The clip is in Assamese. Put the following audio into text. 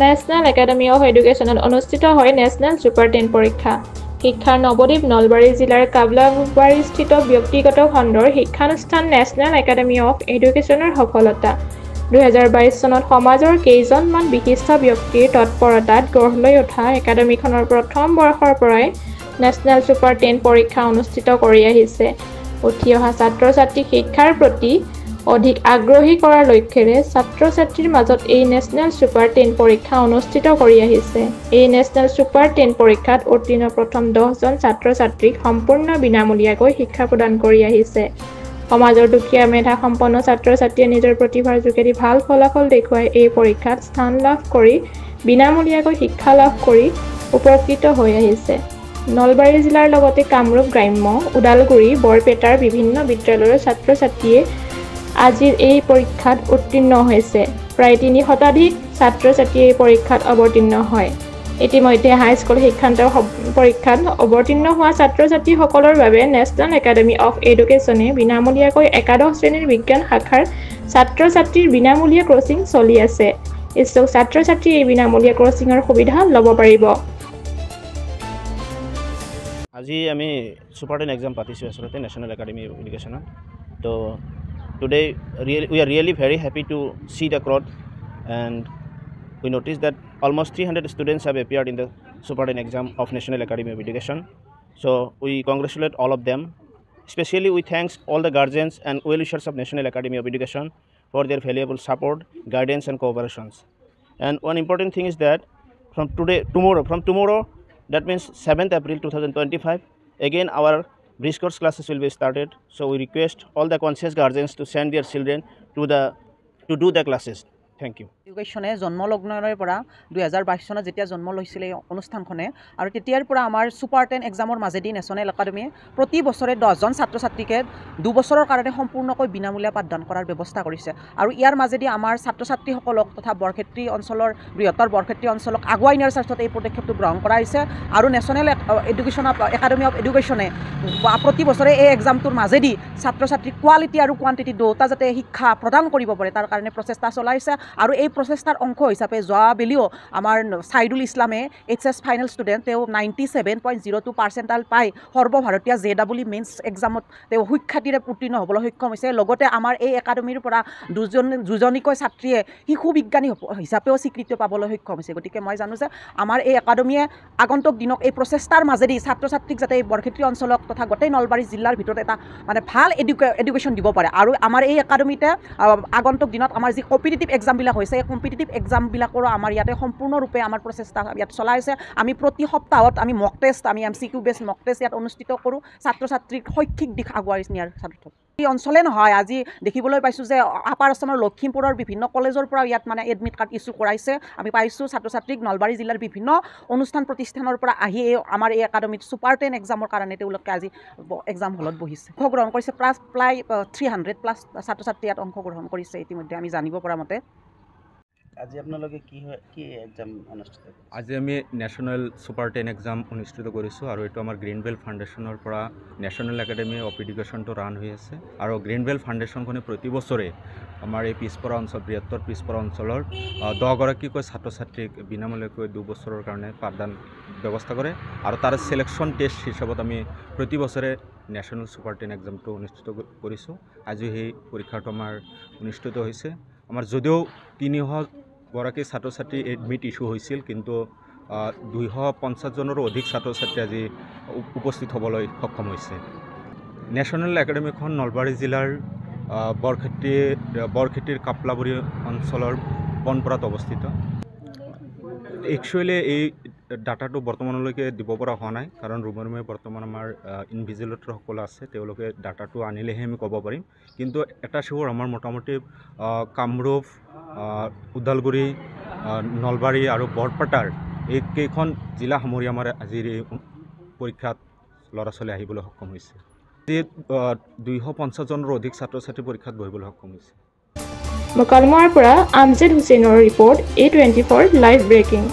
নেশ্যনেল একাডেমি অফ এডুকেশ্যনত অনুষ্ঠিত হয় নেশ্যনেল ছুপাৰ 10 পৰীক্ষা। শিক্ষাৰ নৱদ্বীপ নলবাৰী জিলাৰ কাবলাবাৰীস্থিত ব্যক্তিগত খণ্ডৰ শিক্ষানুষ্ঠান নেশ্যনেল একাডেমি অফ এডুকেশ্যনৰ সফলতা 2022 চনত সমাজৰ কেইজনমান বিশিষ্ট ব্যক্তিৰ তৎপৰতাত গঢ় লৈ উঠা একাডেমিখনৰ প্ৰথম বৰ্ষৰ পৰাই নেশ্যনেল ছুপাৰ 10 পৰীক্ষা অনুষ্ঠিত কৰি আহিছে। উঠি অহা ছাত্ৰ-ছাত্ৰীক শিক্ষাৰ প্ৰতি অধিক আগ্ৰহী কৰাৰ লক্ষ্যৰে ছাত্ৰ-ছাত্ৰীৰ মাজত এই নেশ্যনেল ছুপাৰ 10 পৰীক্ষা অনুষ্ঠিত কৰি আহিছে। এই নেশ্যনেল ছুপাৰ 10 পৰীক্ষাত উত্তীৰ্ণ প্ৰথম 10জন ছাত্ৰ-ছাত্ৰীক সম্পূৰ্ণ বিনামূলীয়াকৈ শিক্ষা প্ৰদান কৰি আহিছে। সমাজৰ দুখীয়া মেধা সম্পন্ন ছাত্ৰ-ছাত্ৰীয়ে নিজৰ প্ৰতিভাৰ যোগেদি ভাল ফলাফল দেখুৱাই এই পৰীক্ষাত স্থান লাভ কৰি বিনামূলীয়াকৈ শিক্ষা লাভ কৰি উপকৃত হৈ আহিছে। নলবাৰী জিলাৰ লগতে কামৰূপ গ্ৰাম্য, ওদালগুৰি, বৰপেটাৰ বিভিন্ন বিদ্যালয়ৰ ছাত্ৰ-ছাত্ৰীয়ে আজিৰ এই পৰীক্ষাত উত্তীৰ্ণ হৈছে। প্ৰায় 3 শতাধিক ছাত্ৰ-ছাত্ৰী এই পৰীক্ষাত অৱতীৰ্ণ হয়। ইতিমধ্যে হাইস্কুল শিক্ষান্ত পৰীক্ষাত অৱতীৰ্ণ হোৱা ছাত্ৰ-ছাত্ৰীসকলৰ বাবে নেশ্যনেল একাডেমি অফ এডুকেশ্যনে বিনামূলীয়াকৈ একাদশ শ্ৰেণীৰ বিজ্ঞান শাখাৰ ছাত্ৰ-ছাত্ৰীৰ বিনামূলীয়া কোচিং চলি আছে। ইচ্ছুক ছাত্ৰ-ছাত্ৰী এই বিনামূলীয়া কোচিঙৰ সুবিধা ল'ব পাৰিব। আজি আমি ছুপাৰ 10 এক্সাম পাতিছোঁ আচলতে নেশ্যনেল একাডেমি অফ এডুকেশ্যনত। তো today we are really very happy to see the crowd, and we noticed that almost 300 students have appeared in the Super 10 exam of National Academy of Education. So we congratulate all of them. Especially we thanks all the guardians and well-wishers of National Academy of Education for their valuable support, guidance and cooperations. And one important thing is that from tomorrow, that means 7th April 2025, again our bridge course classes will be started. So we request all the conscious guardians to send their children to do the classes. Thank you. এডুকেশ্যনে জন্মলগ্নৰে পৰা 2022 চনত যেতিয়া জন্ম লৈছিল এই অনুষ্ঠানখনে আৰু তেতিয়াৰ পৰা আমাৰ ছুপাৰ 10 এক্সামৰ মাজেদি নেশ্যনেল একাডেমিয়ে প্ৰতি বছৰে 10জন ছাত্ৰ-ছাত্ৰীকে 2 বছৰৰ কাৰণে সম্পূৰ্ণকৈ বিনামূলীয়া পাঠদান কৰাৰ ব্যৱস্থা কৰিছে। আৰু ইয়াৰ মাজেদি আমাৰ ছাত্ৰ-ছাত্ৰীসকলক তথা বৰক্ষেত্ৰী অঞ্চলৰ বৃহত্তৰ বৰক্ষেত্ৰী অঞ্চলক আগুৱাই নিয়াৰ স্বাৰ্থত এই পদক্ষেপটো গ্ৰহণ কৰা হৈছে। আৰু নেশ্যনেল একাডেমি অফ এডুকেশ্যনে প্ৰতি বছৰে এই এক্সামটোৰ মাজেদি ছাত্ৰ-ছাত্ৰীক কোৱালিটি আৰু কোৱান্টিটি দুয়োটা যাতে শিক্ষা প্ৰদান কৰিব পাৰে তাৰ কাৰণে প্ৰচেষ্টা চলাইছে। আৰু এই প্ৰচেষ্টাৰ অংশ হিচাপে যোৱাবেলিও আমাৰ চাইদুল ইছলামে HS ফাইনেল ষ্টুডেণ্ট তেওঁ 97.02 পাৰ্চেণ্টাইল পাই সৰ্বভাৰতীয় JEE মেইনছ এক্সামত তেওঁ সুখ্যাতিৰে উত্তীৰ্ণ হ'বলৈ সক্ষম হৈছে। লগতে আমাৰ এই একাডেমীৰ পৰা দুজনীকৈ ছাত্ৰীয়ে শিশু বিজ্ঞানী হিচাপেও স্বীকৃতি পাবলৈ সক্ষম হৈছে। গতিকে মই জানো যে আমাৰ এই একাডেমীয়ে আগন্তুক দিনক এই প্ৰচেষ্টাৰ মাজেদি ছাত্ৰ-ছাত্ৰীক যাতে এই বৰক্ষেত্ৰী অঞ্চলক তথা গোটেই নলবাৰী জিলাৰ ভিতৰত এটা মানে ভাল এডুকেশ্যন দিব পাৰে। আৰু আমাৰ এই একাডেমীতে আগন্তুক দিনত আমাৰ যি কম্পিটিটিভ এক্সামবিলাক হৈছে এই কম্পিটিটিভ এক্সামবিলাকৰো আমাৰ ইয়াতে সম্পূৰ্ণৰূপে আমাৰ প্ৰচেষ্টা ইয়াত চলাইছে। আমি প্ৰতি সপ্তাহত আমি মক টেষ্ট আমি MCQ বেছ মক টেষ্ট ইয়াত অনুষ্ঠিত কৰোঁ ছাত্ৰ-ছাত্ৰীক শৈক্ষিক দিশ আগুৱাই নিয়াৰ স্বাৰ্থত। এই অঞ্চলে নহয়, আজি দেখিবলৈ পাইছোঁ যে আপাৰ আছামৰ লখিমপুৰৰ বিভিন্ন কলেজৰ পৰা ইয়াত মানে এডমিট কাৰ্ড ইছ্যু কৰাইছে। আমি পাইছোঁ ছাত্ৰ-ছাত্ৰীক নলবাৰী জিলাৰ বিভিন্ন অনুষ্ঠান প্ৰতিষ্ঠানৰ পৰা আহি আমাৰ এই একাডেমীত ছুপাৰ 10 এক্সামৰ কাৰণে তেওঁলোকে আজি এক্সাম হলত বহিছে। অংশগ্ৰহণ কৰিছে প্ৰায় 300+ ছাত্ৰ-ছাত্ৰী ইয়াত অংশগ্ৰহণ কৰিছে ইতিমধ্যে আমি জানিব পৰা মতে। আজি আপোনালোকে কি এক্সাম অনুষ্ঠিত কৰিছে? আজি আমি নেশ্যনেল ছুপাৰ 10 এক্সাম অনুষ্ঠিত কৰিছোঁ আৰু এইটো আমাৰ গ্ৰীণবেল্ট ফাউণ্ডেশ্যনৰ পৰা নেশ্যনেল একাডেমি অফ এডুকেশ্যনটো ৰান হৈ আছে। আৰু গ্ৰীণবেল্ট ফাউণ্ডেশ্যনখনে প্ৰতি বছৰে আমাৰ এই পিছপৰা অঞ্চল বৃহত্তৰ পিছপৰা অঞ্চলৰ 10গৰাকীকৈ ছাত্ৰ-ছাত্ৰীক বিনামূলীয়াকৈ 2 বছৰৰ কাৰণে পাঠদান ব্যৱস্থা কৰে। আৰু তাৰ ছিলেকশ্যন টেষ্ট হিচাপত আমি প্ৰতি বছৰে নেশ্যনেল ছুপাৰ 10 এক্সামটো অনুষ্ঠিত কৰিছোঁ। আজি সেই পৰীক্ষাটো আমাৰ অনুষ্ঠিত হৈছে। আমাৰ যদিও 300গৰাকী ছাত্ৰ-ছাত্ৰী এডমিট ইছ্যু হৈছিল, কিন্তু 250জনৰো অধিক ছাত্ৰ-ছাত্ৰী আজি উপস্থিত হ'বলৈ সক্ষম হৈছে। নেশ্যনেল একাডেমীখন নলবাৰী জিলাৰ বৰক্ষেত্ৰীৰ কাপলাবৰী অঞ্চলৰ বনপৰাত অৱস্থিত। একচুৱেলি এই ডাটাটো বৰ্তমানলৈকে দিব পৰা হোৱা নাই, কাৰণ ৰুমে বৰ্তমান আমাৰ ইনভিজিলেটৰসকল আছে, তেওঁলোকে ডাটাটো আনিলেহে আমি ক'ব পাৰিম। কিন্তু এটা চিয়ৰ আমাৰ মোটামুটি কামৰূপ, ওদালগুৰি, নলবাৰী আৰু বৰপেটাৰ এইকেইখন জিলা সামৰি আমাৰ আজিৰ এই পৰীক্ষাত ল'ৰা ছোৱালী আহিবলৈ সক্ষম হৈছে। 250জনৰো অধিক ছাত্ৰ-ছাত্ৰী পৰীক্ষাত বহিবলৈ সক্ষম হৈছে। মোকালমোৱাৰ পৰা আমজেদ হুছেইনৰ ৰিপৰ্ট A24 লাইভ ব্ৰেকিং।